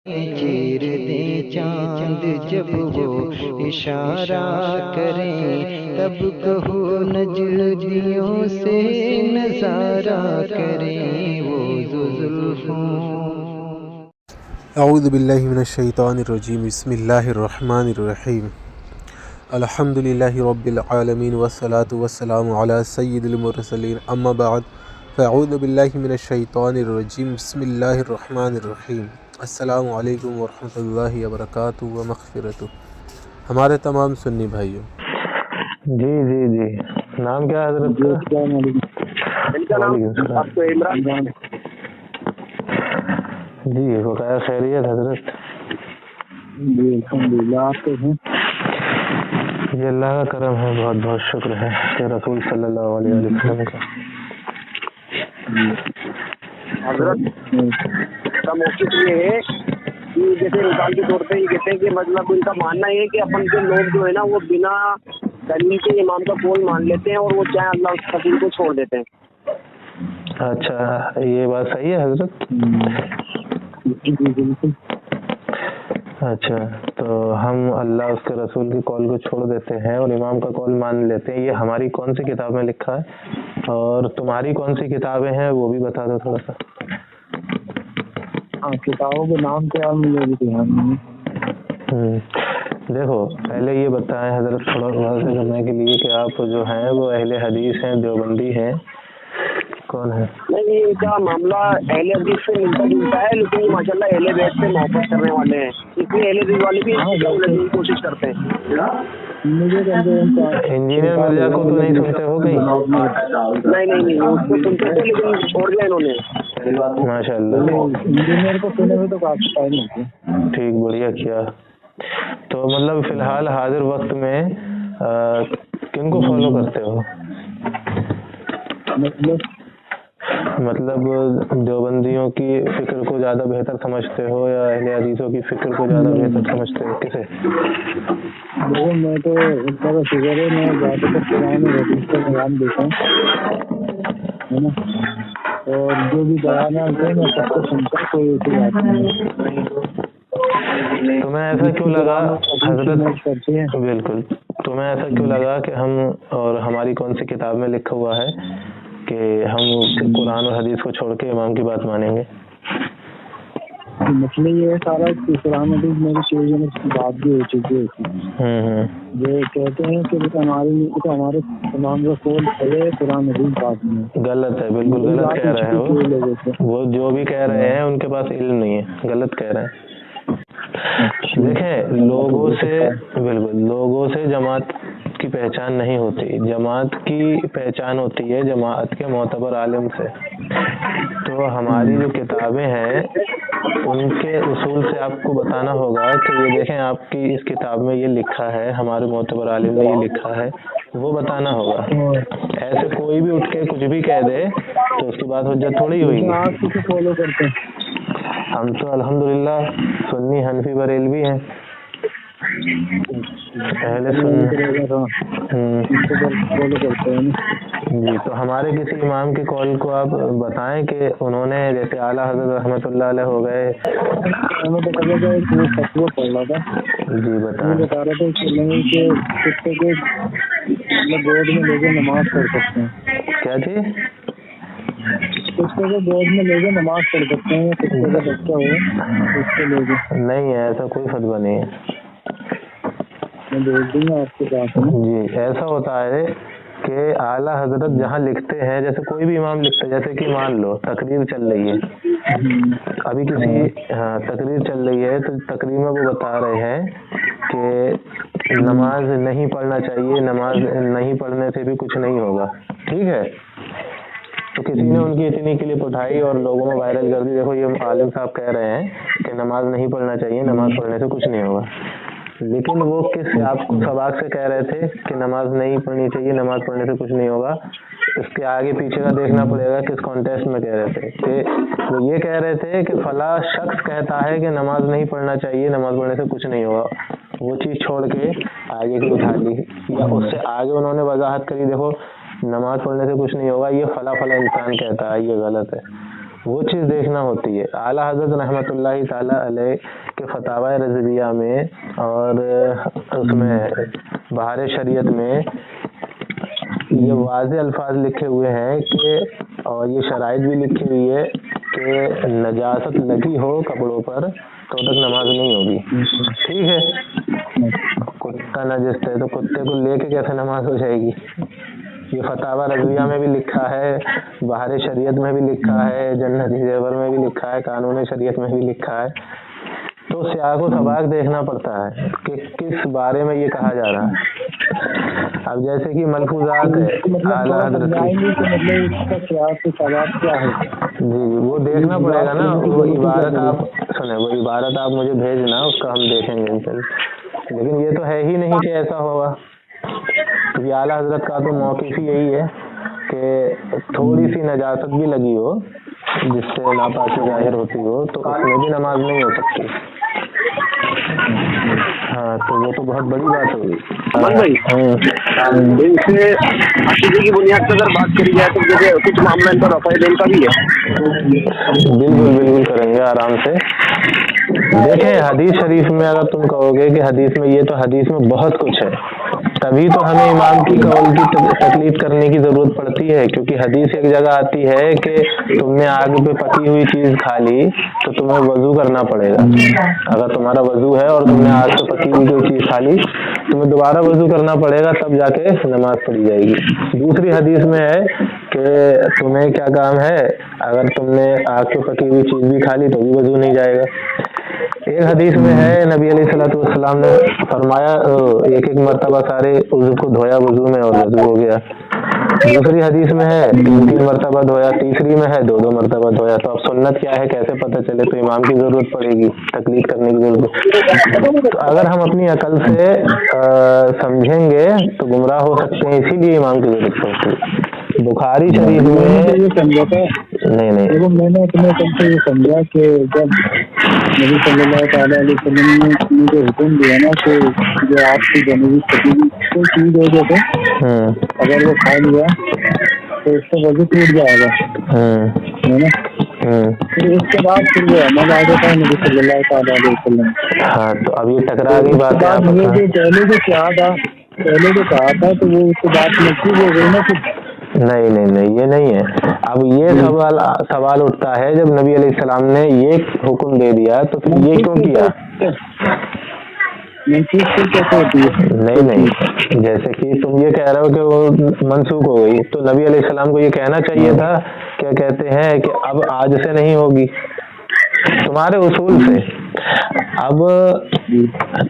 چیر دے چاند جب وہ اشارہ کریں، تب کہو نجدیوں سے نظارہ کریں وہ زلفوں۔ اعوذ باللہ من الشیطان الرجیم، بسم اللہ الرحمن الرحیم۔ الحمد للہ رب العالمین والصلاة والسلام علی سید المرسلین، اما بعد فاعوذ باللہ من الشیطان الرجیم، بسم اللہ الرحمن الرحیم۔ السلام علیکم ورحمۃ اللہ وبرکاتہ و مغفرتہ۔ ہمارے تمام سنی بھائیوں، جی نام کیا ہے حضرت کا؟ السلام علیکم۔ آپ کو عمران جی بقایا خیریت حضرت؟ جی الحمدللہ، آپ کے ہیں؟ جی اللہ کا کرم ہے، بہت بہت شکر ہے کہ رسول صلی اللہ علیہ وسلم کا۔ حضرت کا موقف یہ ہے کہ جیسے مثال کے طور پہ یہ کہتے ہیں کہ مطلب ان کا ماننا یہ ہے کہ اپن کے لوگ جو ہے نا وہ بنا دلیل کے امام کا قول مان لیتے ہیں اور وہ چاہے اللہ اس رسول کو چھوڑ دیتے ہیں۔ اچھا، یہ بات صحیح ہے حضرت؟ جی بالکل۔ اچھا، تو ہم اللہ اس کے رسول کے قول کو چھوڑ دیتے ہیں اور امام کا قول مان لیتے ہیں، یہ ہماری کون سی کتاب میں لکھا ہے؟ اور تمہاری کون سی کتابیں ہیں وہ بھی بتا دو تھوڑا سا۔ ہاں، کتابوں کے نام کیا مجھے بھی دھیان نہیں۔ دیکھو پہلے یہ بتائیں حضرت تھوڑا واضح کرنے کے لیے کہ آپ جو ہیں وہ اہل حدیث ہیں، دیوبندی ہیں، کون ہے؟ نہیں، ان کا معاملہ اہل حدیث سے ملتا جلتا ہے، لیکن یہ ماشاء اللہ اہل بیت سے محبت کرنے والے ہیں، اس لیے اہل حدیث والے بھی کی کوشش کرتے ہیں۔ انجینئر مرزا کو تو نہیں سنتے ہو کہیں؟ نہیں، اس کو سنتے تھے لیکن چھوڑ دیا انہوں نے۔ ماشاء اللہ، انجینئر کو سنے ہوئے تو کافی ٹائم ہوتی ہے۔ ٹھیک، بڑھیا کیا۔ تو مطلب فی الحال حاضر وقت میں کن کو فالو کرتے ہو؟ مطلب دیوبندیوں کی فکر کو زیادہ بہتر سمجھتے ہو یا اہل حدیثوں کی فکر کو زیادہ بہتر سمجھتے ہو؟ کسے؟ دیکھو میں تو ان کا فکر ہے، میں زیادہ تر قرآن اور حدیث کا بیان دیتا ہوں، ہے نا، اور جو بھی بیان ہے میں سب کو سنتا ہوں، کوئی ایسی بات نہیں۔ تمہیں ایسا کیوں لگا حضرت؟ بالکل، تمہیں ایسا کیوں لگا کہ ہم اور ہماری کون سی کتاب میں لکھا ہوا ہے کہ ہم قرآن اور حدیث کو چھوڑ کے امام کی بات مانیں گے؟ مسئلہ یہ ہے سارا کہ قرآن حدیث میری چیزوں میں بات بھی ہو چکی ہے، جو کہتے ہیں کہ ہمارے امام کا قول پہلے قرآن حدیث بات نہیں۔ غلط ہے، بالکل غلط کہہ رہے ہیں وہ جو بھی کہہ رہے ہیں ان کے پاس علم نہیں ہے، غلط کہہ رہے ہیں۔ دیکھیں، لوگوں سے جماعت کی پہچان نہیں ہوتی، جماعت کی پہچان ہوتی ہے جماعت کے معتبر عالم سے۔ تو ہماری جو کتابیں ہیں ان کے اصول سے آپ کو بتانا ہوگا کہ یہ دیکھیں آپ کی اس کتاب میں یہ لکھا ہے، ہمارے معتبر عالم نے یہ لکھا ہے، وہ بتانا ہوگا۔ ایسے کوئی بھی اٹھ کے کچھ بھی کہہ دے تو اس کی بات حجت تھوڑی ہوئی۔ آپ کسی فالو کرتے ہیں؟ ہم تو الحمدللہ سنی حنفی بریلوی ہیں، اہل سنت۔ جی، تو ہمارے کسی امام کے قول کو آپ بتائیں کہ انہوں نے، جیسے اعلیٰ حضرت رحمۃ اللہ علیہ ہو گئے۔ جی بتائیں۔ بتا رہے تھے کہ کتے کے گود میں لے کے نماز پڑھ سکتے ہیں۔ کیا چیز؟ کتے کو گود میں لے کے نماز پڑھ سکتے ہیں، کتے کا بچہ ہو اس کو لے کے؟ نہیں ہے، ایسا کوئی فتویٰ نہیں ہے۔ میں بول دوں گا آپ کے پاس۔ جی، ایسا ہوتا ہے کہ اعلیٰ حضرت جہاں لکھتے ہیں، جیسے کوئی بھی امام لکھتا ہے، جیسے کہ مان لو تقریر چل رہی ہے، ابھی کسی تقریر چل رہی ہے تو تقریر میں وہ بتا رہے ہیں کہ نماز نہیں پڑھنا چاہیے، نماز نہیں پڑھنے سے بھی کچھ نہیں ہوگا، ٹھیک ہے؟ تو کسی نے ان کی اتنی کلپ اٹھائی اور لوگوں میں وائرل کر دی، دیکھو یہ عالم صاحب کہہ رہے ہیں کہ نماز نہیں پڑھنا چاہیے، نماز پڑھنے سے کچھ نہیں ہوگا۔ لیکن وہ کس آپ کو سباق سے کہہ رہے تھے کہ نماز نہیں پڑھنی چاہیے، نماز پڑھنے سے کچھ نہیں ہوگا؟ اس کے آگے پیچھے کا دیکھنا پڑے گا کس کانٹیکسٹ میں کہہ رہے تھے۔ کہ وہ یہ کہہ رہے تھے کہ فلاں شخص کہتا ہے کہ نماز نہیں پڑھنا چاہیے، نماز پڑھنے سے کچھ نہیں ہوگا، وہ چیز چھوڑ کے آگے کی اٹھا لی، یا اس سے آگے انہوں نے وضاحت کری، دیکھو نماز پڑھنے سے کچھ نہیں ہوگا، یہ فلاں انسان کہتا ہے، یہ غلط ہے۔ وہ چیز دیکھنا ہوتی ہے. اعلیٰ حضرت رحمۃ اللہ تعالیٰ علیہ کے فتاوی رضویہ میں اور اس میں بہار شریعت میں یہ واضح الفاظ لکھے ہوئے ہیں کہ، اور یہ شرائط بھی لکھی ہوئی ہے کہ نجاست لگی ہو کپڑوں پر تو تک نماز نہیں ہوگی. ٹھیک ہے، کتا نجس ہے تو کتے کو لے کے کیسے نماز ہو جائے گی؟ یہ فتاوی رضویہ میں بھی لکھا ہے، بہار شریعت میں بھی لکھا ہے، جنتی زیور میں بھی لکھا ہے، قانون شریعت میں بھی لکھا ہے. تو سیاق و سباق دیکھنا پڑتا ہے کہ کس بارے میں یہ کہا جا رہا ہے. اب جیسے کہ ملفوظات ہے اعلیٰ حضرت جی وہ دیکھنا پڑے گا نا. وہ عبارت آپ سنیں، وہ عبارت آپ مجھے بھیجنا، اس کا ہم دیکھیں گے انشاءاللہ. لیکن یہ تو ہے ہی نہیں کہ ایسا ہوگا. یہ اعلیٰ حضرت کا تو موقف ہی یہی ہے کہ تھوڑی سی نجاست بھی لگی ہو جس سے ناپاکی ظاہر ہوتی ہو تو اس میں بھی نماز نہیں ہو سکتی. ہاں تو وہ تو بہت بڑی بات ہوگی. اس میں عقیدے کی بنیاد پر اگر بات کری جائے تو جیسے کچھ معاملات پر رفع دین کا بھی ہے. بالکل کریں گے آرام سے. دیکھیں حدیث شریف میں اگر تم کہو گے کہ حدیث میں یہ، تو حدیث میں بہت کچھ ہے. تبھی تو ہمیں امام کی قول کی تقلید کرنے کی ضرورت پڑتی ہے، کیونکہ حدیث ایک جگہ آتی ہے کہ تم نے آگ پہ پکی ہوئی چیز کھا لی تو تمہیں وضو کرنا پڑے گا. اگر تمہارا وضو ہے اور تم نے آگ پہ پکی ہوئی کوئی چیز کھا لی تمہیں دوبارہ وضو کرنا پڑے گا، تب جا کے نماز پڑھی جائے گی. دوسری حدیث میں ہے کہ تمہیں کیا کام ہے، اگر تم نے آگ پہ پکی ہوئی چیز بھی کھا لی تو بھی وضو نہیں جائے گا. ایک حدیث میں ہے نبی علیہ الصلوۃ والسلام نے فرمایا ایک مرتبہ سارے عضو کو دھویا وضو میں اور وضو ہو گیا. دوسری حدیث میں ہے 3 مرتبہ دھویا، تیسری میں ہے 2 مرتبہ دھویا. تو اب سنت کیا ہے کیسے پتہ چلے؟ تو امام کی ضرورت پڑے گی، تقلید کرنے کی ضرورت. تو اگر ہم اپنی عقل سے سمجھیں گے تو گمراہ ہو سکتے ہیں، اسی لیے امام کی ضرورت پڑتی ہے. بخاری شریف میں یہ سمجھا تھا، نہیں میں نے اپنے عقل سے یہ سمجھا کہ جب نبی صلی اللہ تعالیٰ علیہ وسلم نے جو حکم دیا نا کہ جو آپ کی جنوبی قبیل کوئی چیز ہو جائے اگر وہ کھا لیا تو اس کا وضو ٹوٹ جائے گا، ہے نا. پھر اس کے بعد پھر وہ عمل آ جاتا ہے نبی صلی اللہ تعالیٰ علیہ وسلم. ہاں تو اب یہ ٹکرا گئی بات ہے. مجھے جو پہلے جو کہا تھا تو وہ اس کے بعد منسوخ ہو گئی نا. پھر نہیں یہ نہیں ہے. اب یہ سوال اٹھتا ہے جب نبی علیہ السلام نے یہ حکم دے دیا تو پھر یہ کیوں کیا؟ نہیں جیسے کہ تم یہ کہہ رہے ہو کہ وہ منسوخ ہو گئی تو نبی علیہ السلام کو یہ کہنا چاہیے تھا. کیا کہتے ہیں کہ اب آج سے نہیں ہوگی تمہارے اصول سے. اب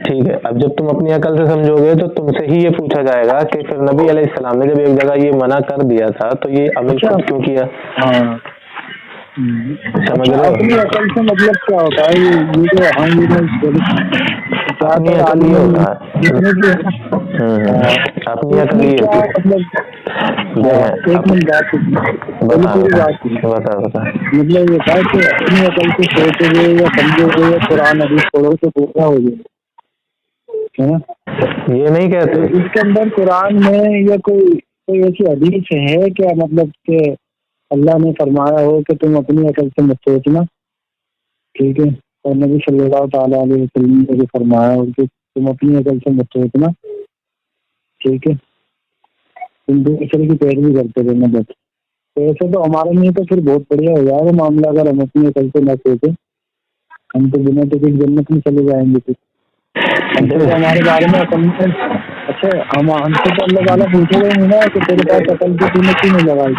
ٹھیک ہے، اب جب تم اپنی عقل سے سمجھو گے تو تم سے ہی یہ پوچھا جائے گا کہ پھر نبی علیہ السلام نے جب ایک جگہ یہ منع کر دیا تھا تو یہ عمل کیوں کیا؟ سمجھ رہے ہو؟ اپنی عقل سے مطلب کیا ہوتا ہے؟ یہ جو اپنی عقل یہ ہوتا ہے، اپنی عقل یہ ہوتی مطلب یہ تھا کہ اپنی عقل سے سوچو گے یا سمجھو گے یا قرآن حدیث پڑھو تو پورا ہو جائے. یہ نہیں کہتے اس کے اندر قرآن میں یا کوئی ایسی حدیث ہے کیا مطلب کہ اللہ نے فرمایا ہو کہ تم اپنی عقل سے مت سوچنا، ٹھیک ہے، اور نبی صلی اللہ تعالیٰ علیہ وسلم نے بھی فرمایا ہو کہ تم اپنی عقل سے مت سوچنا، ٹھیک ہے، تم دوسرے کی پیروی کرتے رہنا بس. تو ایسے تو ہمارے لیے تو پھر بہت بڑھیا ہو جائے گا معاملہ اگر ہم اپنی عقل سے نہ سوچیں. ہم تو بنا تو کسی جنت میں چلے جائیں گے. پھر ہمارے بارے میں اچھا ہم سے تو اللہ تعالیٰ پوچھے گا نہیں نا کہ تیرے پاس عقل کی قیمت کیوں نہیں لگائی،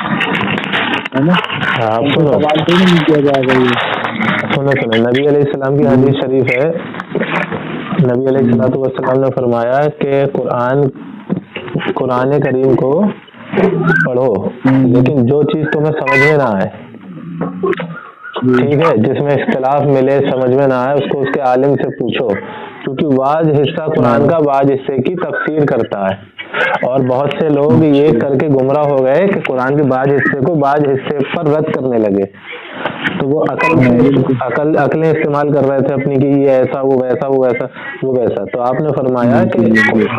ہے نا. سوال تو نہیں کیا جائے گا. یہ سنیں نبی علیہ السلام کی حدیث شریف ہے. نبی علیہ السلام نے فرمایا کہ قرآن کریم کو پڑھو لیکن جو چیز تمہیں سمجھ میں نہ آئے، ٹھیک ہے، جس میں اختلاف ملے سمجھ میں نہ آئے اس کو اس کے عالم سے پوچھو، کیونکہ بعض حصہ قرآن کا بعض حصے کی تفسیر کرتا ہے. اور بہت سے لوگ یہ کر کے گمراہ ہو گئے کہ قرآن کے بعض حصے کو بعض حصے پر رد کرنے لگے. تو وہ عقلیں استعمال کر رہے تھے اپنی کہ یہ ایسا وہ ویسا وہ ویسا وہ ویسا. تو آپ نے فرمایا کہ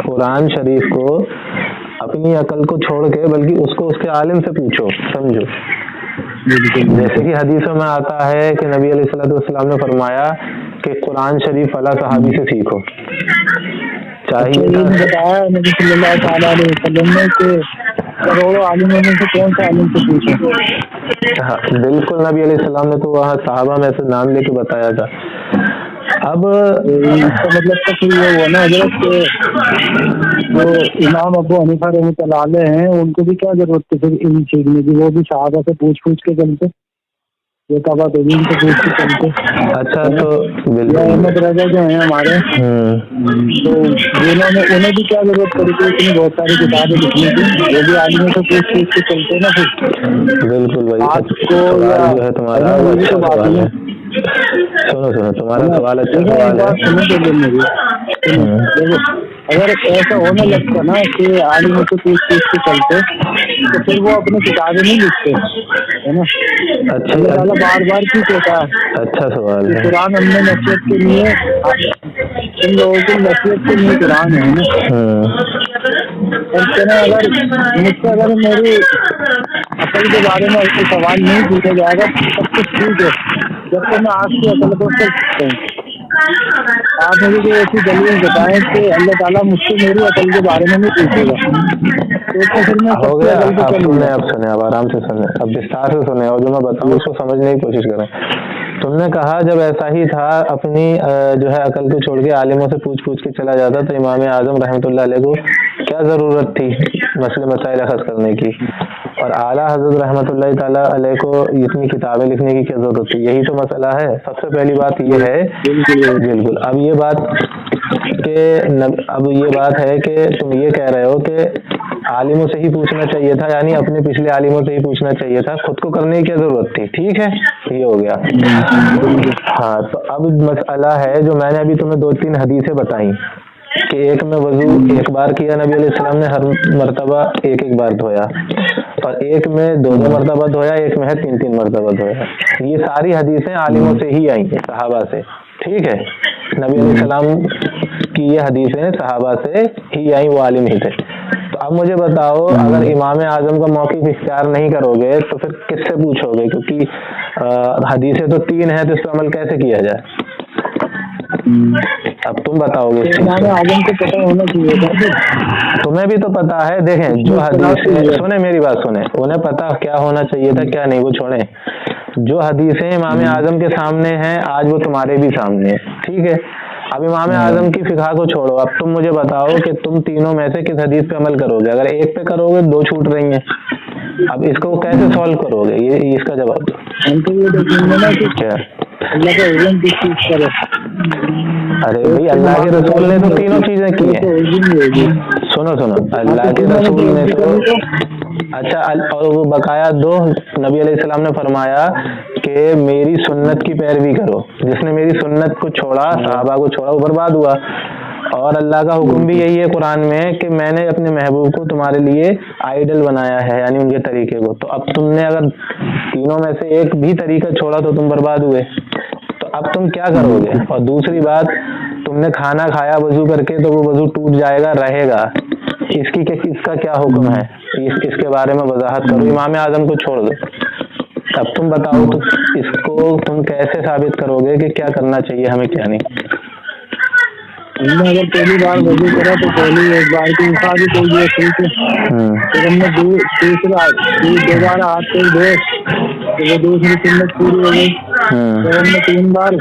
قرآن شریف کو اپنی عقل کو چھوڑ کے بلکہ اس کو اس کے عالم سے پوچھو، سمجھو. جیسے کہ حدیثوں میں آتا ہے کہ نبی علیہ الصلوۃ والسلام نے فرمایا کہ قرآن شریف فلاں صحابی سے سیکھو. چاہیے یہ تھا بتایا نبی صلی اللہ تعالیٰ علیہ وسلم نے کہ کروڑوں عالموں میں سے کون سا عالم سے پوچھو. ہاں بالکل, نبی علیہ السلام نے تو وہاں صحابہ میں سے نام لے کے بتایا تھا. اب اس کا مطلب تو پھر یہ ہوا نا حضرت کہ جو امام ابو حنیفہ رحمۃ اللہ علیہ ہیں ان کو بھی کیا ضرورت تھی پھر علم سیکھنے کی, وہ بھی صحابہ سے پوچھ کے چلتے, یہ تبا تبین سے پوچھ کے چلتے. اچھا تو یا بالکل احمد رضا جو ہیں ہمارے, تو انہیں بھی کیا ضرورت پڑی تھی اتنی بہت ساری کتابیں لکھنے کی, وہ بھی عالموں سے پوچھ کے چلتے نا. پھر بالکل بھائی, آپ کو سوال جو ہے تمہارا وہ یہ اچھا تو بات سوال نہیں. ہے. سنو تمہارا سوال اچھا ایک سوال بات ہے. سنو پہلے میری. دیکھو اگر ایسا ہونے لگتا نا کہ عالموں سے پوچھ کے چلتے تو پھر وہ اپنی کتابیں نہیں لکھتے, ہے نا. اللہ تعالیٰ بار بار کیوں کہتا ہے اچھا سوال ہے. قرآن ہم نے نصیحت کے لیے, تم لوگوں کی نصیحت کے لیے قرآن ہے نا. اور کہنا اگر مجھ سے اگر میری عقل کے بارے میں کوئی سوال نہیں پوچھا جائے گا سب کچھ ٹھیک ہے, جب کہ میں آپ کی عقل کو کر سکتا ہوں. آپ مجھے کوئی ایسی دلیل بتائیں کہ اللہ تعالیٰ مجھ سے میری عقل کے بارے میں نہیں پوچھے گا, تو پھر میں ہو سب کی گیا. عقل اب پہ چلوں گا. سنیں اب آرام سے سنیں, اب وستار سے سنیں, اور جو میں بتاؤں اس کو سمجھنے کی کوشش کریں. تم نے کہا جب ایسا ہی تھا اپنی جو ہے عقل کو چھوڑ کے عالموں سے پوچھ کے چلا جاتا تو امام اعظم رحمۃ اللہ علیہ کو کیا ضرورت تھی مسئلے مسائل اخذ کرنے کی, اور اعلیٰ حضرت رحمۃ اللہ تعالیٰ علیہ کو اتنی کتابیں لکھنے کی کیا ضرورت تھی. یہی تو مسئلہ ہے. سب سے پہلی بات یہ ہے بالکل. اب یہ بات ہے کہ تم یہ کہہ رہے ہو کہ عالموں سے ہی پوچھنا چاہیے تھا, یعنی اپنے پچھلے عالموں سے ہی پوچھنا چاہیے تھا, خود کو کرنے کی کیا ضرورت تھی. ٹھیک ہے, یہ ہو گیا. ہاں تو اب مسئلہ ہے جو میں نے ابھی تمہیں 2-3 حدیثیں بتائیں کہ ایک میں وضو ایک بار کیا نبی علیہ السلام نے, ہر مرتبہ ایک بار دھویا, اور ایک میں 2 مرتبہ دھویا, ایک میں ہے 3 مرتبہ دھویا. یہ ساری حدیثیں عالموں سے ہی آئی ہیں, صحابہ سے. ٹھیک ہے, نبی علیہ السلام کی یہ حدیثیں صحابہ سے ہی آئیں, وہ عالم ہی تھے. تو اب مجھے بتاؤ اگر امام اعظم کا موقف اختیار نہیں کرو گے تو پھر کس سے پوچھو گے, کیونکہ حدیثیں تو 3 ہیں تو اس پہ عمل کیسے کیا جائے. اب تم بتاؤ گے. امام اعظم کو پتہ ہونا چاہیے تھا. تمہیں بھی تو پتا ہے. دیکھیں جو حدیثیں, سنیں میری بات سنیں, انہیں پتا کیا ہونا چاہیے تھا کیا نہیں, وہ چھوڑیں. جو حدیثیں امام اعظم کے سامنے ہیں آج وہ تمہارے بھی سامنے ہیں. ٹھیک ہے, اب امام اعظم کی فقہ کو چھوڑو, اب تم مجھے بتاؤ کہ تم تینوں میں سے کس حدیث پہ عمل کرو گے. اگر ایک پہ کرو گے 2 چھوٹ رہی ہیں, اب اس کو کیسے سالو کرو گے, یہ اس کا جواب دو. ہم تو یہ دیکھیں گے نا کہ کیا اللہ کا علم کس چیز پر ہے. ارے بھائی اللہ کے رسول نے تو تینوں چیزیں کی ہیں. سنو اللہ کے رسول نے تو اچھا, اور وہ بقایا 2 نبی علیہ السلام نے فرمایا کہ میری سنت کی پیروی کرو. جس نے میری سنت کو چھوڑا, صحابہ کو چھوڑا, وہ برباد ہوا. اور اللہ کا حکم بھی یہی ہے قرآن میں کہ میں نے اپنے محبوب کو تمہارے لیے آئیڈل بنایا ہے, یعنی ان کے طریقے کو. تو اب تم نے اگر تینوں میں سے ایک بھی طریقہ چھوڑا تو تم برباد ہوئے. تو اب تم کیا کرو گے. اور دوسری بات, تم نے کھانا کھایا وضو کر کے تو وہ وضو ٹوٹ جائے گا, رہے گا, اس کا کیا حکم ہے, اس کے بارے میں وضاحت کرو. امام اعظم کو چھوڑ دو. اب تم بتاؤ تو اس کو تم کیسے ثابت کرو گے کہ کیا کرنا چاہیے ہمیں کیا نہیں. ہم نے اگر پہلی بار وضو کرا تو پہلی ایک بار کی حساب ہی کوئی ہے, ٹھیک ہے. پھر ہم نے 2 بار ہاتھ پہ دھوئے تو وہ دوسری سنت پوری ہو گئی. پھر ہم نے 3 بار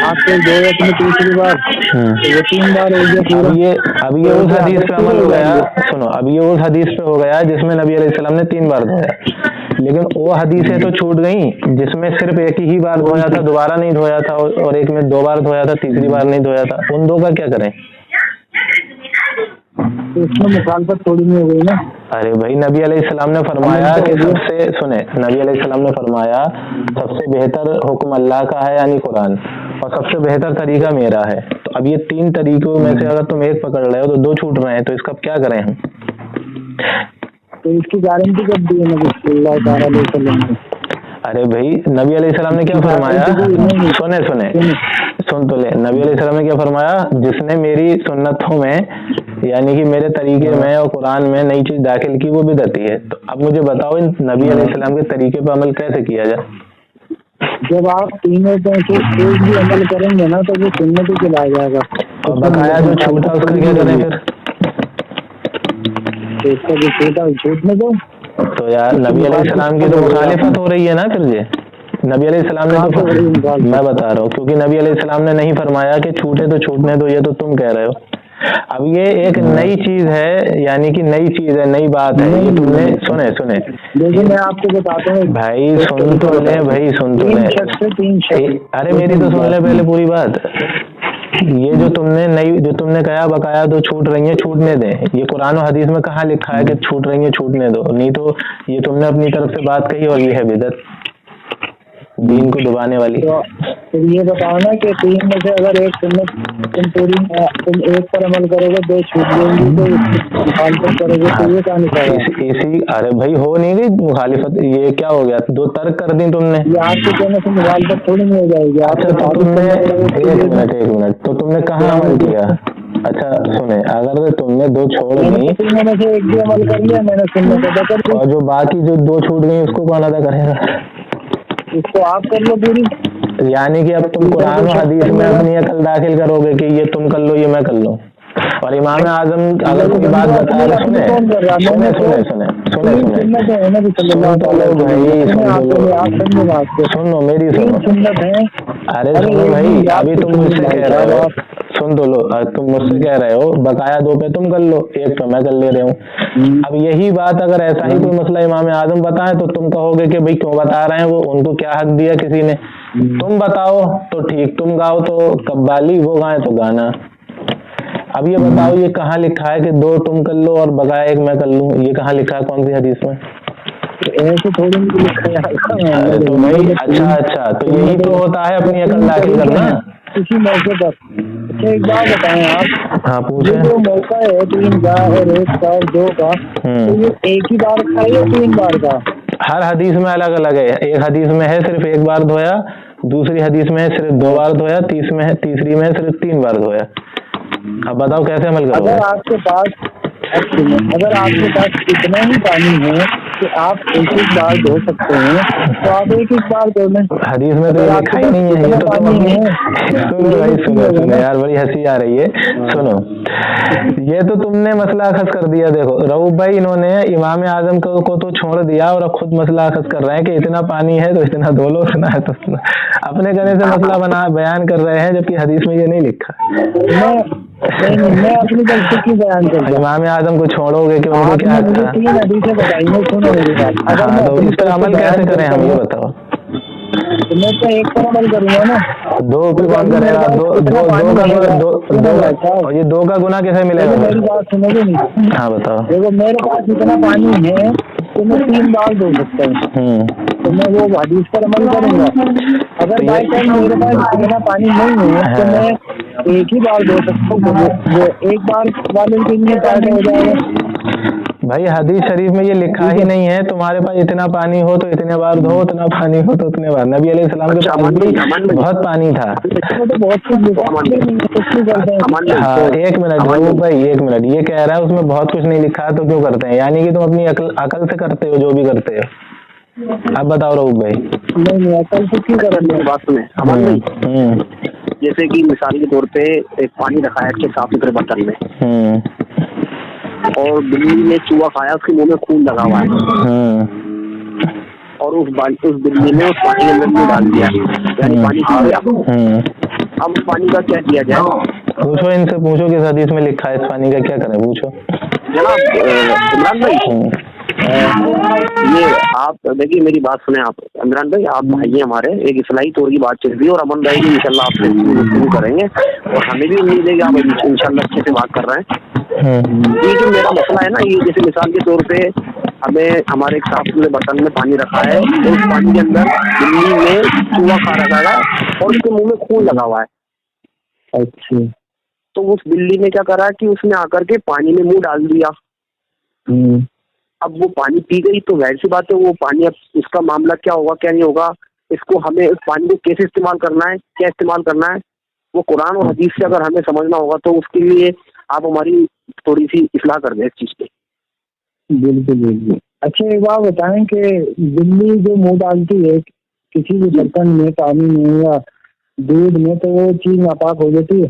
ہاتھ پہ دھوئے اپنی تیسری بار تو وہ 3 بار ہو گیا پورا. اب یہ اس حدیث پہ عمل ہو گیا. سنو, اب یہ اس حدیث پہ ہو گیا جس میں نبی علیہ السلام نے 3 بار دھویا, لیکن وہ حدیثیں تو چھوٹ گئیں جس میں صرف ایک ہی بار دھویا تھا, دوبارہ نہیں دھویا تھا, اور ایک میں 2 بار دھویا تھا, تیسری بار نہیں دھویا تھا. ان 2 کا کیا کریں. اس میں مخالفت تھوڑی نہیں ہو گئی نا. ارے بھائی نبی علیہ السلام نے فرمایا کہ نبی علیہ السلام نے فرمایا سب سے بہتر حکم اللہ کا ہے یعنی قرآن, اور سب سے بہتر طریقہ میرا ہے. تو اب یہ 3 طریقوں میں سے اگر تم ایک پکڑ رہے ہو تو 2 چھوٹ رہے ہیں, تو اس کا کیا کریں ہم. تو اس کی گارنٹی کب دی ہے نبی صلی اللہ تعالیٰ علیہ وسلم نے. ارے بھائی نبی علیہ السلام نے کیا فرمایا, سن تو لے. نبی علیہ السلام نے کیا فرمایا, جس نے میری سنتوں میں یعنی کہ میرے طریقے میں اور قرآن میں نئی چیز داخل کی وہ بدعتی ہے. تو اب مجھے بتاؤ ان نبی علیہ السلام کے طریقے پہ عمل کیسے کیا جائے؟ جب آپ تینوں میں سے ایک بھی عمل کریں گے نا تو وہ سنت ہی چلا جائے گا. اور بقایا جو چھوٹا اس کا کیا کریں پھر؟ اس کا جو چھوٹا چھوٹنے دو. تو یار نبی علیہ السلام کی تو مخالفت ہو رہی ہے نا پھر. یہ نبی علیہ السلام نے تو میں بتا رہا ہوں کیونکہ نبی علیہ السلام نے نہیں فرمایا کہ چھوٹے تو چھوٹنے دو، یہ تو تم کہہ رہے ہو. اب یہ ایک نئی چیز ہے، یعنی کہ نئی چیز ہے، نئی بات ہے. یہ تم نے سنے دیکھیے میں آپ کو بتاتا ہوں بھائی، سن تو لیں بھائی، سن تو لیں. ارے میری تو سن لیں پہلے پوری بات. یہ جو تم نے کہا بقایا دو چھوٹ رہی ہیں، چھوٹنے دیں. یہ قرآن و حدیث میں کہاں لکھا ہے کہ چھوٹ رہی ہیں چھوٹنے دو؟ نہیں تو یہ تم نے اپنی طرف سے بات کہی اور یہ ہے بدعت، دین کو دبانے والی. تو یہ بتاؤ نا کہ تین میں سے اگر ایک سنت تم ایک پر عمل کرو گے، دو چھوٹ دیں گی تو مخالفت کرو گے تو یہ کیا نکالے؟ ارے بھائی ہو نہیں گئی مخالفت، یہ کیا ہو گیا؟ دو ترک کر دی تم نے. یہ آپ کے کہنے سے مخالفت تھوڑی نہیں ہو جائے گی. اچھا تو تم نے ایک منٹ تو تم نے کہاں عمل کیا؟ اچھا سنیں، اگر تم نے دو چھوڑ دی، تینوں میں سے ایک بھی عمل کر لیا میں نے سنت ادا کر دی، اور جو باقی جو دو چھوٹ گئی اس کو کون ادا کرے گا؟ اس کو آپ کر لو پوری. یعنی کہ اب تم قرآن و حدیث میں اپنی عقل داخل کرو گے کہ یہ تم کر لو یہ میں کر لوں. اور امام اعظم اگر کوئی بات بتا رہے سنیں سنو میری ارے سنو بھائی، ابھی تم مجھ سے کہہ رہے ہو، سن تو لو، تم مجھ سے کہہ رہے ہو بقایا دو پہ تم کر لو، ایک پہ میں کر لے رہے ہوں. اب یہی بات اگر ایسا ہی کوئی مسئلہ امام اعظم بتائیں تو تم کہو گے کہ بھائی کیوں بتا رہے ہیں، وہ ان کو کیا حق دیا کسی نے؟ تم بتاؤ تو ٹھیک، تم گاؤ تو قوالی، وہ گائیں تو گانا. اب یہ بتاؤ یہ کہاں لکھا ہے کہ دو تم کر لو اور بقایا ایک میں کر لوں؟ یہ کہاں لکھا ہے، کون سی حدیث میں؟ ایسے تھوڑی لکھا ہے تو بھائی اچھا تو یہی تو ہوتا ہے اپنی عقل داخل کرنا کسی موقع پر. اچھا ایک بات بتائیں آپ، ہاں پوچھیں. جو موقع ہے 3 کا اور 1 کا اور 2 کا، تو یہ ایک ہی بار کا ہے یا 3 بار کا؟ ہر حدیث میں الگ الگ ہے. ایک حدیث میں ہے صرف 1 بار دھویا، دوسری حدیث میں ہے صرف 2 بار دھویا، تیسری میں ہے صرف 3 بار دھویا. اب بتاؤ کیسے عمل کرو گے؟ اگر آپ کے پاس اتنا ہی پانی ہے کہ آپ ایک بار دھو سکتے ہیں تو آپ ایک بار دھو لیں. حدیث میں تو یہ لکھا ہی نہیں ہے. یہ تو سنو یار، بڑی ہنسی آ رہی ہے. سنو، یہ تو تم نے مسئلہ اخذ کر دیا. دیکھو رؤوف بھائی، انہوں نے امام اعظم کو تو چھوڑ دیا اور اب خود مسئلہ اخذ کر رہے ہیں کہ اتنا پانی ہے تو اتنا دھو لو، اتنا ہے تو اپنے کہنے سے مسئلہ بیان کر رہے ہیں جبکہ حدیث میں یہ نہیں لکھا. میں اپنی غلطی کی بیان کرتا ہوں. امام اعظم کو چھوڑو گے کہ ان کو کیا تھا؟ تو اس پر عمل کیسے کریں ہم، یہ بتاؤ. میں تو ایک پر عمل کروں گا نا. 2 پہ کون کرے گا؟ یہ 2 کا گناہ کیسے ملے گا؟ میری بات سنو گے نہیں؟ ہاں بتاؤ. دیکھو میرے پاس اتنا پانی ہے تو میں 3 بار دھو سکتا ہوں، تو میں وہ حدیث پر عمل کروں گا. اگر بائی چانس میرے پاس اتنا پانی نہیں ہے تو میں ایک ہی بار دھو سکتا ہوں، وہ 1 بار والے کے لیے فائدہ ہو جائے گا. بھائی حدیث شریف میں یہ لکھا ہی نہیں ہے تمہارے پاس اتنا پانی ہو تو اتنے بار دھو، اتنا پانی ہو تو اتنے بار. نبی علیہ السلام کے پاس بھی بہت پانی تھا. ہاں ایک منٹ بھائی، ایک منٹ. یہ کہہ رہا ہے اس میں بہت کچھ نہیں لکھا ہے تو کیوں کرتے ہیں؟ یعنی کہ تم اپنی عقل سے کرتے ہو جو بھی کرتے ہو. اب بتاؤ رؤوف بھائی. نہیں عقل سے کیوں کریں؟ بات سنیں، جیسے کہ مثال کے طور پہ ایک پانی رکھا ہے اچھے صاف ستھرے برتن میں، اور بلی نے چوہا کھایا، اس کے منہ میں خون لگا ہوا ہے، اور اس بلی نے اس پانی کے اندر منہ ڈال دیا، یعنی پانی پی گیا. اب اس پانی کا کیا کیا جائے؟ پوچھو ان سے، پوچھو کس حدیث میں لکھا ہے اس پانی کا کیا کریں، پوچھو. جناب عمران بھائی، یہ آپ دیکھیے میری بات سنیں. آپ عمران بھائی، آپ بھائی ہمارے، ایک اصلاحی طور کی بات چل رہی ہے اور امن بھائی بھی انشاءاللہ آپ سے گفتگو کریں گے، اور ہمیں بھی امید ہے کہ آپ انشاءاللہ اچھے سے بات کر رہے ہیں. یہ جو میرا مسئلہ ہے نا، یہ جیسے مثال کے طور پہ ہمیں ہمارے ایک صاف ستھرے برتن میں پانی رکھا ہے اور اس پانی کے اندر بلی نے چوہا کھا رکھا ہے اور اس کے منہ میں خون لگا ہوا ہے. اچھا، تو اس بلی نے کیا کرا کہ اس نے آ کر کے پانی میں منہ ڈال دیا. اب وہ پانی پی گئی تو ظاہر سی بات ہے وہ پانی، اب اس کا معاملہ کیا ہوگا کیا نہیں ہوگا، اس کو ہمیں اس پانی کو کیسے استعمال کرنا ہے، کیا استعمال کرنا ہے، وہ قرآن اور حدیث سے اگر ہمیں سمجھنا ہوگا تو اس کے لیے آپ ہماری تھوڑی سی اصلاح کر دیں اس چیز پہ. بالکل بالکل. اچھا ایک بات بتائیں کہ بلی جو منہ ڈالتی ہے کسی بھی برتن میں پانی میں یا دودھ میں تو وہ چیز ناپاک ہو جاتی ہے؟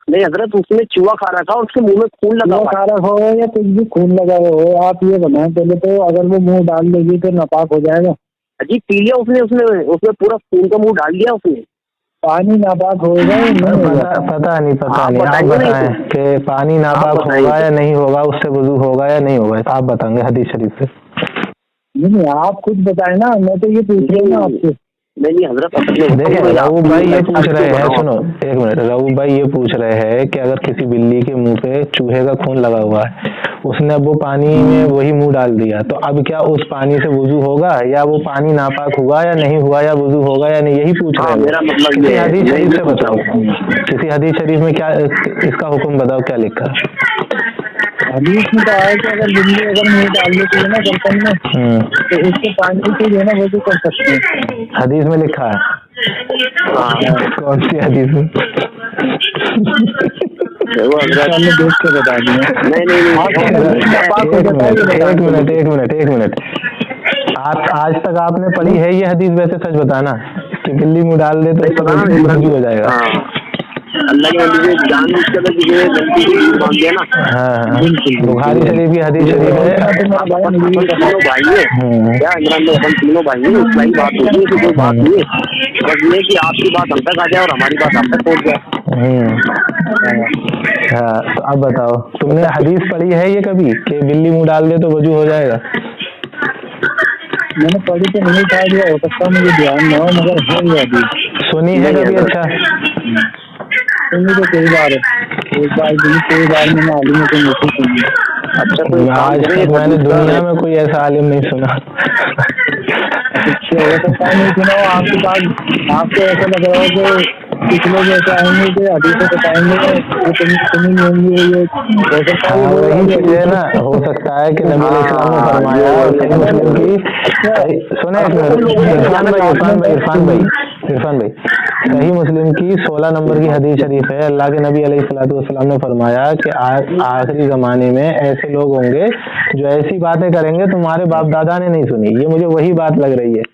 نہیں حضرت اس نے چوہا کھا رکھا اور اس کے منہ میں خون لگا کھا رکھا ہو یا کچھ بھی خون لگا ہوا ہو, آپ یہ بتائیں پہلے تو اگر وہ منہ ڈال لے گی تو ناپاک ہو جائے گا؟ جی پی لیا اس نے پورا خون کا منہ ڈال دیا اس نے. پانی ناپاک ہوگا یا نہیں ہوگا؟ پتہ نہیں آپ بتائیں کہ پانی ناپاک ہوگا یا نہیں ہوگا, اس سے وضو ہوگا یا نہیں ہوگا, آپ بتائیں گے حدیث شریف سے. نہیں آپ خود بتائیں نا, میں تو یہ پوچھ رہی ہوں آپ سے. نہیں حضرت دیکھیں رؤوف بھائی یہ پوچھ رہے ہیں, سنو ایک منٹ, رؤوف بھائی یہ پوچھ رہے ہیں کہ اگر کسی بلی کے منہ پہ چوہے کا خون لگا ہوا ہے, اس نے اب وہ پانی میں وہی منہ ڈال دیا, تو اب کیا اس پانی سے وضو ہوگا یا وہ پانی ناپاک ہوا یا نہیں ہوا, یا وضو ہوگا یا نہیں, یہی پوچھ رہے ہیں. میرا مطلب کسی حدیث شریف سے بتاؤ, کسی حدیث شریف میں کیا اس کا حکم بتاؤ, کیا لکھا حدیث میں تو آیا کہ اگر بلی اگر منہ ڈال دیتی ہے نا برتن میں تو اس کے پانی سے جو ہے نا وضو کر سکتے ہیں. حدیث میں لکھا ہے؟ کون سی حدیث میں؟ دیکھ کے بتا دیں. ایک منٹ, آج تک آپ نے پڑھی ہے یہ حدیث؟ ویسے سچ بتانا کہ بلی منہ ڈال دے تو وضو ہو جائے گا. اللہ کے جان بخاری شریف کی حدیث شریف ہے. تینوں بھائی ہیں کیا عمران بھائی, ہم تینوں بھائی ہیں, اسلامی بات ہوتی ہے, کوئی بات نہیں ہے, بس یہ کہ آپ کی بات ہم تک آ جائے اور ہماری بات آپ تک پہنچ جائے. ہاں تو اب بتاؤ, تم نے حدیث پڑھی ہے یہ کبھی کہ بلی منہ ڈال دے تو وضو ہو جائے گا؟ میں نے پڑھی تو نہیں تھا, یہ ہو سکتا مجھے دھیان نہ ہو, مگر ہے یہ حدیث سنی ہے کبھی؟ اچھا سنی تو کئی بار ہے, ایک بار کئی بار میں معلوم ہے کہ مجھے سنی. آج تک میں نے دنیا میں کوئی ایسا عالم نہیں سنا. ہو سکتا نہیں سنا ہو آپ کے پاس, آپ کو ایسا لگ رہا ہو کہ کچھ لوگ ایسے آئیں گے کہ حدیثیں بتائیں گے سنی نہیں ہوں گی, ہو سکتا ہے وہی چیز ہے نا. ہو سکتا ہے کہ نبی علیہ السلام نے فرمایا, صحیح مسلم کی, سنیں عرفان بھائی, صحیح مسلم کی 16 نمبر کی حدیث شریف ہے. اللہ کے نبی علیہ الصلوۃ والسلام نے فرمایا کہ آخری زمانے میں ایسے لوگ ہوں گے جو ایسی باتیں کریں گے تمہارے باپ دادا نے نہیں سنی. یہ مجھے وہی بات لگ رہی ہے,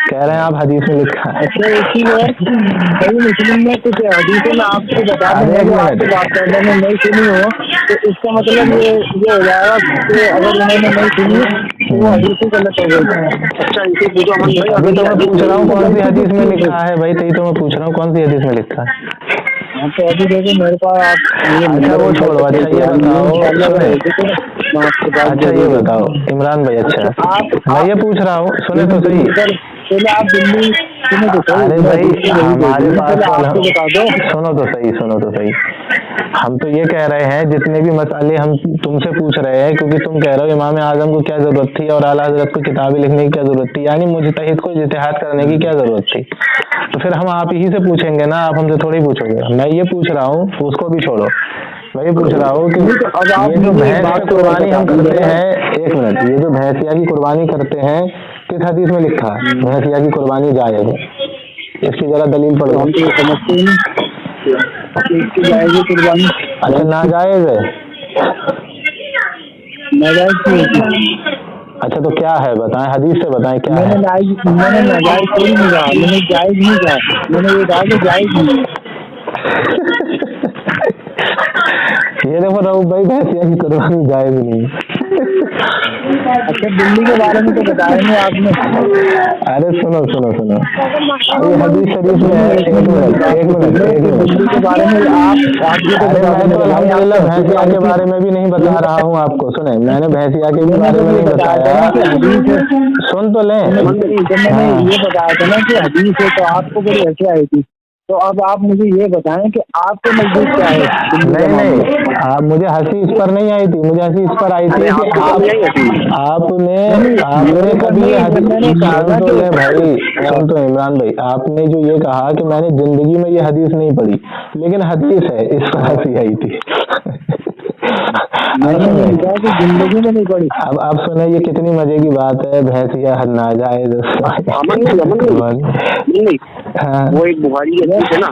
کہہ رہے ہیں آپ حدیث میں لکھا ہے. صحیح مسلم میں کچھ حدیثیں میں آپ کو بتا دوں گا, آپ کی بات کرنے میں نہیں سنی ہو تو اس کا مطلب یہ ہو جائے گا کہ اگر انہوں نے نہیں سنی تو وہ حدیثیں غلط ہو گئی. اچھا ان سے پوچھو, ابھی تو میں پوچھ رہا ہوں کون سی حدیث میں لکھا ہے بھائی, تو میں پوچھ رہا ہوں کون سی حدیث میں لکھا ہے. تو ابھی دیکھیں میرے پاس اچھا وہ چھوڑو, اچھا یہ بتاؤ, اچھا یہ بتاؤ عمران بھائی, اچھا میں یہ پوچھ رہا ہوں, سنیں تو صحیح, پہلے آپ دلی ارے بھائی ہمارے پاس سنو تو صحیح, ہم تو یہ کہہ رہے ہیں جتنے بھی مسئلے ہم تم سے پوچھ رہے ہیں, کیونکہ تم کہہ رہے ہو امام اعظم کو کیا ضرورت تھی اور اعلیٰ حضرت کو کتابیں لکھنے کی کیا ضرورت تھی, یعنی مجتہد کو اجتہاد کرنے کی کیا ضرورت تھی. تو پھر ہم آپ ہی سے پوچھیں گے نا, آپ ہم سے تھوڑی پوچھو گے. میں یہ پوچھ رہا ہوں, اس کو بھی چھوڑو, میں یہ پوچھ رہا ہوں کہ یہ جو بھینس کی قربانی ہم کرتے ہیں, ایک منٹ, یہ جو بھینسیا کی قربانی کرتے ہیں کس حدیث میں لکھا ہے بھینسیا کی قربانی جائز ہے؟ اس کی ذرا دلیل پڑھو. اچھا ناجائز ہے, اچھا تو کیا ہے بتائیں, حدیث سے بتائیں کیا ہے. میں نے ناجائز کوئی نہیں کہا, میں نے جائز نہیں کہا, میں نے یہ کہا کہ جائز نہیں. یہ دیکھو رؤوف بھائی, بھینسیا کی قربانی جائز نہیں. اچھا دلی کے بارے میں تو بتایا نہیں آپ نے. ارے سنو, یہ حدیث شریف میں ہے. ایک منٹ دلی کے بارے میں الحمدللہ بھینسیا کے بارے میں بھی نہیں بتا رہا ہوں آپ کو. سنیں, میں نے بھینسیا کے بھی بارے میں نہیں بتایا, سن تو لیں. میں نے یہ بتایا تھا نا کہ حدیث ہے تو آپ کو بڑی ہنسی آئی تھی, تو اب آپ مجھے یہ بتائیں کہ آپ کے نزدیک کیا ہے. نہیں آپ, مجھے ہنسی اس پر نہیں آئی تھی, مجھے ہنسی اس پر آئی تھی کہ آپ نے کبھی بھائی سن تو عمران بھائی, آپ نے جو یہ کہا کہ میں نے زندگی میں یہ حدیث نہیں پڑھی, لیکن حدیث ہے, اس پر ہنسی آئی تھی. زندگی میں نہیں پڑھی. اب آپ سنیں, یہ کتنی مزے کی بات ہے, بھینسیا ناجائز. وہ ایک بخاری کی حدیث ہے نا,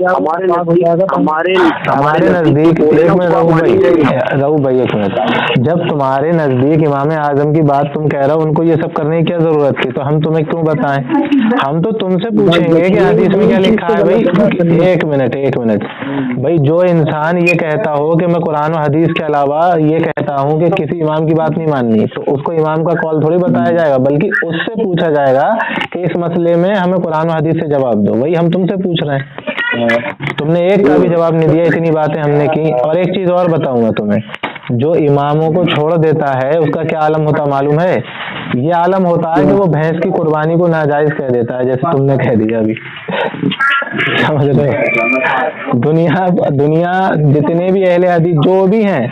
ہمارے نزدیک رہو بھائی ایک منٹ، جب تمہارے نزدیک امام اعظم کی بات تم کہہ رہے ہو، ان کو یہ سب کرنے کی کیا ضرورت تھی؟ تو ہم تمہیں کیوں بتائیں؟ ہم تو تم سے پوچھیں گے کہ حدیث میں کیا لکھا ہے بھائی۔ ایک منٹ بھائی، جو انسان یہ کہتا ہو کہ میں قرآن و حدیث کے علاوہ یہ کہتا ہوں کہ کسی امام کی بات نہیں ماننی، تو اس کو امام کا قول تھوڑی بتایا جائے گا، بلکہ اس سے پوچھا جائے گا کہ اس مسئلے میں ہمیں قرآن و حدیث سے جواب دو۔ وہی ہم تم سے پوچھ رہے ہیں، تم نے ایک کا بھی جواب نہیں دیا، اتنی باتیں ہم نے کی۔ اور ایک چیز اور بتاؤں گا تمہیں، جو اماموں کو چھوڑ دیتا ہے اس کا کیا عالم ہوتا معلوم ہے؟ یہ عالم ہوتا ہے کہ وہ بھینس کی قربانی کو ناجائز کہہ دیتا ہے، جیسے تم نے کہہ دیا ابھی، سمجھ رہے ہو؟ دنیا جتنے بھی اہل حدیث جو بھی ہیں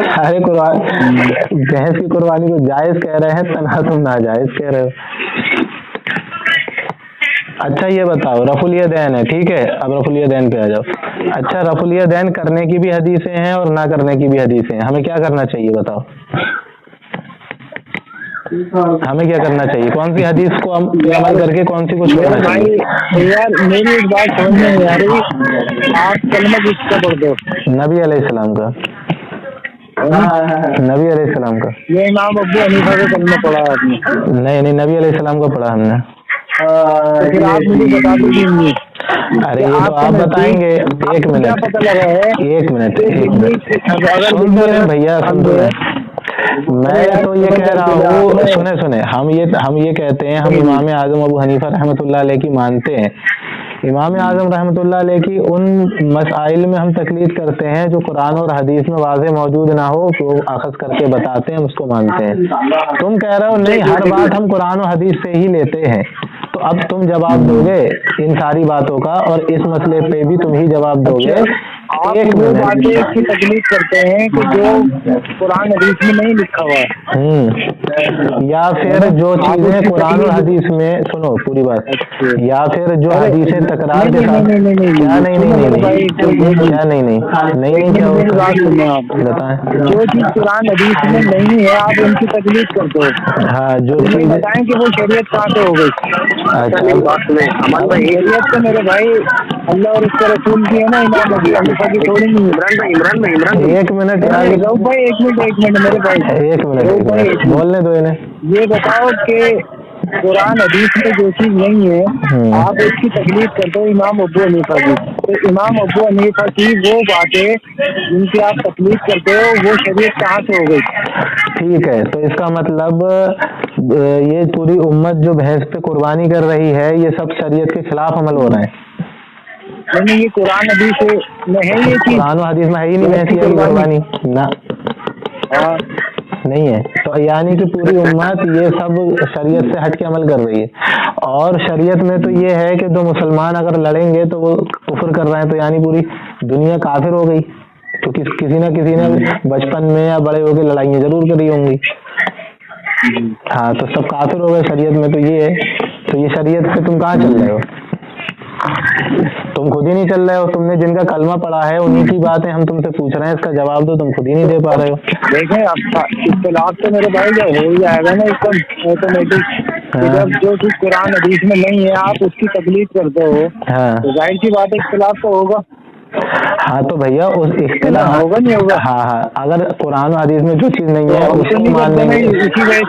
سارے بھینس کی قربانی کو جائز کہہ رہے ہیں، تنہا تم ناجائز کہہ رہے ہو۔ اچھا یہ بتاؤ، رفع الیدین ہے، ٹھیک ہے، اب رفع الیدین پہ آ جاؤ۔ اچھا، رفع الیدین کرنے کی بھی حدیثیں ہیں اور نہ کرنے کی بھی حدیثیں ہیں، ہمیں کیا کرنا چاہیے بتاؤ؟ ہمیں کیا کرنا چاہیے؟ کون سی حدیث کو ہم عمل کر کے کون سی کو چھوڑنا چاہیے؟ یار میری ایک بات سمجھ میں نہیں آ رہی، آپ کلمہ کس کا پڑھ دو؟ نبی علیہ السلام کا، نبی علیہ السلام کا۔ یہ امام ابو حنیفہ کا کلمہ پڑھا ہے آپ نے؟ نہیں، نبی علیہ السلام کا پڑھا ہم نے۔ پھر آپ مجھے بتا دیجیے۔ ارے یہ تو آپ بتائیں گے۔ ایک منٹ سن تو لیں بھیا، سن تو لیں۔ میں تو یہ کہہ رہا ہوں، سنیں ہم یہ کہتے ہیں، ہم امام اعظم ابو حنیفہ رحمۃ اللہ علیہ کی مانتے ہیں۔ امام اعظم رحمۃ اللہ علیہ کی ان مسائل میں ہم تقلید کرتے ہیں جو قرآن اور حدیث میں واضح موجود نہ ہو، تو اخذ کر کے بتاتے ہیں، ہم اس کو مانتے ہیں۔ تم کہہ رہے ہو نہیں، ہر بات ہم قرآن و حدیث سے ہی لیتے ہیں، تو اب تم جواب دو گے ان ساری باتوں کا، اور اس مسئلے پہ بھی تم ہی جواب دو گے۔ ایک وہ باتیں کی تکلیف کرتے ہیں کہ جو قرآن حدیث میں نہیں لکھا ہوا ہے، یا پھر جو چیزیں قرآن اور حدیث میں، سنو پوری بات، یا پھر جو حدیثیں تکرار کے ساتھ، کیا نہیں بتائیں، جو چیز قرآن حدیث میں نہیں ہے آپ ان کی تکلیف کرتے ہو۔ ہاں، جو چیز بتائیں کہ وہ شریعت کہاں سے ہو گئی؟ شریعت تو میرے بھائی اللہ اور اس کے رسول کی ہے نا، امام ابو حنیفہ کی تھوڑی نہیں ہے۔ ایک منٹ بھائی ایک منٹ میرے بھائی، ایک منٹ بولنے دو انہیں۔ یہ بتاؤ کہ قرآن حدیث میں جو چیز نہیں ہے آپ اس کی تکلیف کرتے ہو امام ابو حنیفہ کی، تو امام ابو حنیفہ کی وہ باتیں جن کی آپ تکلیف کرتے ہو وہ شریعت کہاں سے ہو گئی؟ ٹھیک ہے، تو اس کا مطلب یہ پوری امت جو بھینس پہ قربانی کر رہی ہے، یہ سب شریعت کے خلاف عمل ہو رہے ہیں؟ نہیں، یہ قرآن حدیث میں ہے، یہ چیز قرآن و حدیث میں ہے ہی نہیں بھینس کی قربانی، نہ نہیں ہے۔ تو یعنی کہ پوری امت یہ سب شریعت سے ہٹ کے عمل کر رہی ہے، اور شریعت میں تو یہ ہے کہ دو مسلمان اگر لڑیں گے تو وہ کفر کر رہے ہیں، تو یعنی پوری دنیا کافر ہو گئی۔ تو کسی نہ کسی نے بچپن میں یا بڑے ہو کے لڑائیاں ضرور کری ہوں گی، ہاں، تو سب کافر ہو گئے شریعت میں۔ تو یہ ہے، تو یہ شریعت سے تم کہاں چل رہے ہو؟ تم خود ہی نہیں چل رہے ہو، تم نے جن کا کلمہ پڑھا ہے انہیں کی باتیں ہم تم سے پوچھ رہے ہیں، اس کا جواب دو، تم خود ہی نہیں دے پا رہے ہو۔ دیکھیں اختلاف تو میرے بھائی جب ہو ہی جائے گا نا اس کا آٹومیٹک، جب جو چیز قرآن حدیث میں نہیں ہے آپ اس کی تکلیف کرتے ہو تو ظاہر سی بات ہے اختلاف تو ہوگا۔ ہاں تو بھیا اس اختلاف ہوگا نہیں ہوگا؟ ہاں، اگر قرآن و حدیث میں جو چیز نہیں ہے اس کو مان لیں گے۔ سنو میں اس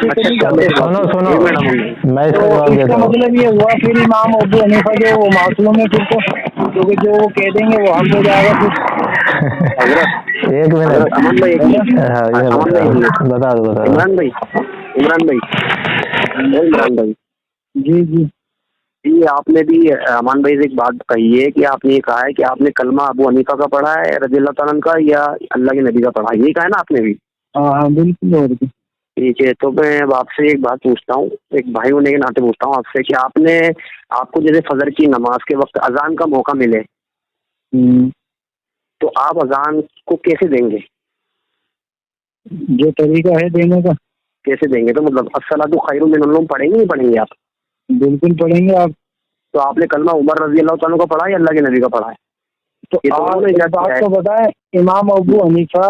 کا جواب دیتا ہوں۔ مطلب یہ ہوا پھر امام ابو حنیفہ جو وہ معصوم ہے، پھر تو کیونکہ جو وہ کہہ دیں گے وہ حق ہو جائے گا۔ پھر ایک منٹ بتا دو عمران بھائی جی جی، آپ نے بھی امان بھائی سے ایک بات کہی ہے کہ آپ نے یہ کہا ہے کہ آپ نے کلمہ ابو حنیفہ کا پڑھا ہے رضی اللہ تعالیٰ کا، یا اللہ کے نبی کا پڑھا ہے، یہی کہا ہے نا آپ نے بھی؟ ہاں بالکل۔ ٹھیک ہے، تو میں آپ سے ایک بات پوچھتا ہوں، ایک بھائی ہونے کے ناطے پوچھتا ہوں آپ سے کہ آپ کو جیسے فجر کی نماز کے وقت اذان کا موقع ملے تو آپ اذان کو کیسے دیں گے؟ جو طریقہ ہے دینے کا کیسے دیں گے؟ تو مطلب الصلاۃ خیر من النوم پڑھیں گے نہیں پڑھیں گے آپ؟ بالکل پڑھیں گے آپ۔ تو آپ نے کلمہ عمر رضی اللہ تعالیٰ کا پڑھا ہے یا اللہ کے نبی کا پڑھا ہے؟ تو آپ کو بتائیں امام ابو حنیفہ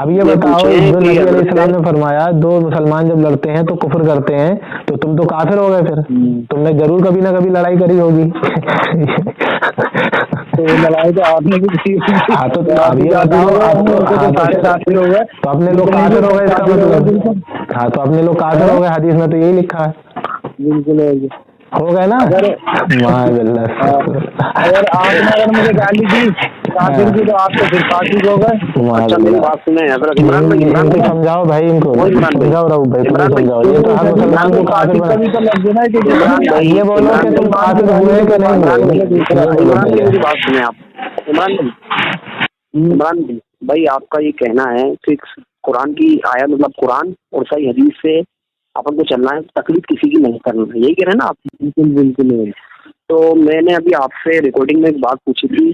اب یہ بتاؤ جو نبی علیہ السلام نے فرمایا دو مسلمان جب لڑتے ہیں تو کفر کرتے ہیں تو تم تو کافر ہو گئے، پھر تم نے ضرور کبھی نہ کبھی لڑائی کری ہوگی. تو لڑائی تو آپ نے بھی کی. ہاں تو اب یہ بتاؤ تو اپنے لوگ کافر ہو گئے اس کا مطلب. ہاں تو اپنے لوگ کافر ہو گئے، حدیث میں تو یہی لکھا ہے. بالکل ہو گئے نا. اگر آپ نے اگر مجھے گالی دی کافر کی تو آپ تو پھر فاسق ہو گئے. اچھا میری بات سنیں حضرت عمران بھائی، سمجھاؤ بھائی ان کو، سمجھاؤ رہو بھائی، سمجھاؤ. یہ تو ہر مسلمان کو کافر بنا. یہ بولو کہ تم کافر ہوئے کہ نہیں ہوئے. میری بات سنیں آپ عمران بھائی، آپ کا یہ کہنا ہے کہ قرآن کی آیت مطلب قرآن اور صحیح حدیث سے اپن کو چلنا ہے، تقلید کسی کی نہیں کرنا ہے، یہی کہہ رہے ہیں نا آپ؟ بالکل. تو میں نے ابھی آپ سے ریکارڈنگ میں ایک بات پوچھی تھی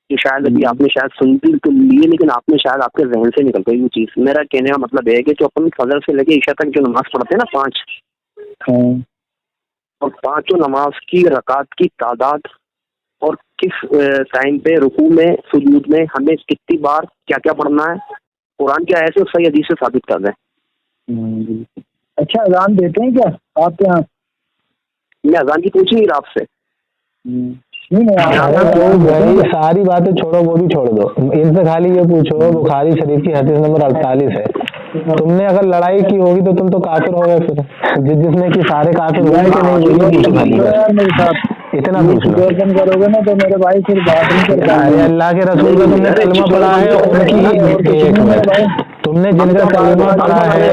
کہ شاید ابھی آپ نے شاید سنتی تو لی، لیکن آپ نے شاید آپ کے ذہن سے نکل گئی وہ چیز. میرا کہنے کا مطلب ہے کہ جو اپن فجر سے لے کے عشاء تک جو نماز پڑھتے ہیں نا 5، اور 5 نماز کی رکعت کی تعداد اور کس ٹائم پہ رکوع میں سجود میں ہمیں کتنی بار کیا کیا پڑھنا ہے، قرآن کی آیت سے اور صحیح حدیث سے ثابت کر دیں. اچھا اذان دیتے ہیں کیا آپ کے یہاں؟ میں اذان کی پوچھی نہیں آپ سے. ساری باتیں چھوڑو، وہ بھی چھوڑ دو. ان سے خالی یہ پوچھو، بخاری شریف کی حدیث نمبر 48 ہے، تم نے اگر لڑائی کی ہوگی تو تم تو کافر ہو گئے. پھر جس نے کی سارے کافر ہوئے کہ نہیں، اتنا پوچھ لو. کرو گے نا تو میرے بھائی پھر بات نہیں کرتا. ارے اللہ کے رسول کا تم نے کلمہ پڑھا ہے، ان کی تم نے جن کا کلمہ پڑھا ہے،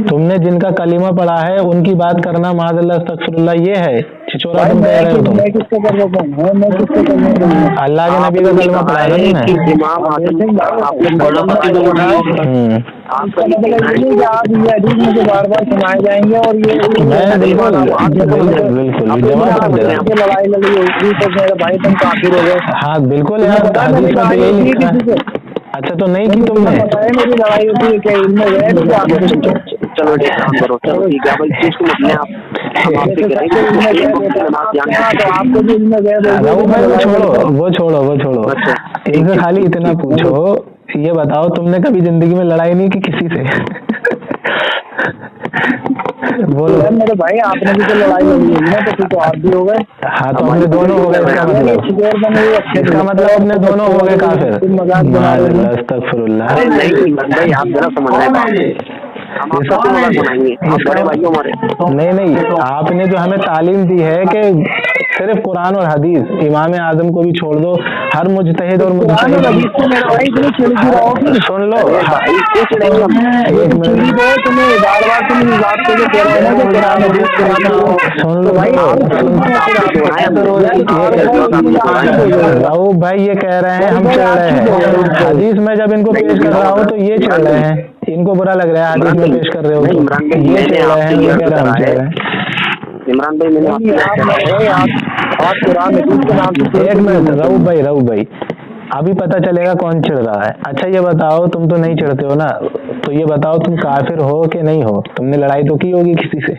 تم نے جن کا کلمہ پڑھا ہے ان کی بات کرنا معاذ اللہ استغفر اللہ یہ ہے چھچورا تم کہہ رہے ہو. تم اللہ کے نبی کا کلمہ پڑھا ہے نا تم نے. آپ یہ حدیث مجھے بار بار سنائے جائیں گے اور یہ بالکل لڑائی لڑی ہوگی تو میرے بھائی تم کافر ہو گئے. ہاں بالکل یار، حدیث میں تو یہی لکھا ہے. اچھا تو نہیں کی تم نے؟ میری لڑائی ہوتی ہے کہ ان میں چلو ایک کام کرو، چلو ٹھیک ہے بھائی، چیز کو متنے آپ وہ چھوڑو. ان سے خالی اتنا پوچھو، یہ بتاؤ تم نے کبھی زندگی میں لڑائی نہیں کی کسی سے؟ بولو میرے بھائی، آپ نے بھی تو لڑائی لڑی ہوگی نا، تو آپ بھی ہو گئے. ہاں تو اپنے دونوں ہو گئے. اس کا مطلب اپنے دونوں ہو گئے کافر. استغفر اللہ. بھائی آپ ذرا سمجھنا نہیں، آپ نے جو ہمیں تعلیم دی ہے کہ صرف قرآن اور حدیث، امام اعظم کو بھی چھوڑ دو، ہر مجتہد اور مجتہد. سن لو راؤ بھائی، یہ کہہ رہے ہیں ہم چڑھ رہے ہیں حدیث میں، جب ان کو پیش کر رہا ہو تو یہ چڑھ رہے ہیں، ان کو برا لگ رہا ہے حدیث میں پیش کر رہے ہو تو یہ چڑھ رہے ہیں، یہ کہہ رہے ہیں ہم چڑھ رہے ہیں. عمران بھائی میں نے ایک منٹ رؤف بھائی ابھی پتہ چلے گا کون چڑھ رہا ہے. اچھا یہ بتاؤ، تم تو نہیں چڑھتے ہو نا، تو یہ بتاؤ تم کافر ہو کہ نہیں ہو؟ تم نے لڑائی تو کی ہوگی کسی سے.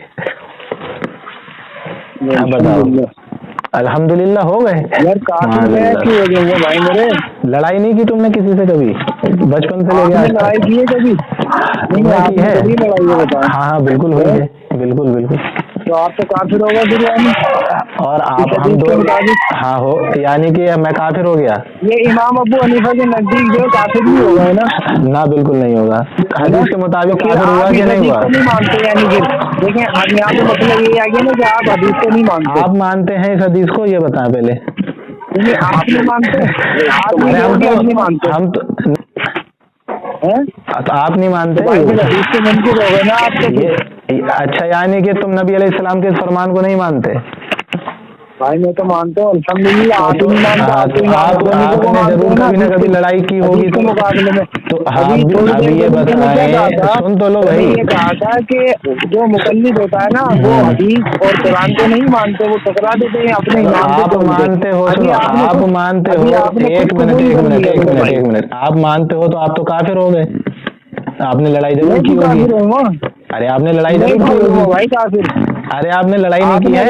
اب بتاؤ. الحمدللہ ہو گئے. لڑائی نہیں کی تم نے کسی سے کبھی بچپن سے لے کے آج لڑائی کی ہے کبھی؟ ہاں بالکل ہوئی ہے، بالکل. تو آپ تو کافر ہو گئے پھر، یعنی اور آپ ہم دو ہاں ہو، یعنی کہ میں کافر ہو گیا. یہ امام ابو حنیفہ کے نزدیک جو کافر نہیں ہوگا ہے نا بالکل نہیں ہوگا. حدیث کے مطابق کافر ہوا کہ نہیں ہوا؟ نہیں مانتے، یعنی کہ دیکھیں اب یہاں پہ مسئلہ یہ آ گیا نا کہ آپ حدیث کو نہیں مانتے. آپ مانتے ہیں اس حدیث کو؟ یہ بتائیں پہلے. آپ نہیں مانتے، ہم تو آپ نہیں مانتے. اچھا یعنی کہ تم نبی علیہ السلام کے فرمان کو نہیں مانتے؟ بھائی میں تو مانتا ہوں الحمدللہ. آپ نے ضرور کبھی نہ کبھی لڑائی کی ہوگی تو مقابلے میں. تو ابھی یہ بتائیں، سن تو لو بھائی. یہ کہا تھا کہ جو مقلد ہوتا ہے نا وہ حدیث اور قرآن کو نہیں مانتے، وہ ٹکرا دیتے ہیں اپنے. آپ مانتے ہو، آپ مانتے ہو. ایک منٹ آپ مانتے ہو تو آپ تو کافر ہو گئے. آپ نے لڑائی ضرور کی ہوگی. ارے آپ نے لڑائی ضرور کی ہوگی. ارے آپ نے لڑائی نہیں کی ہے.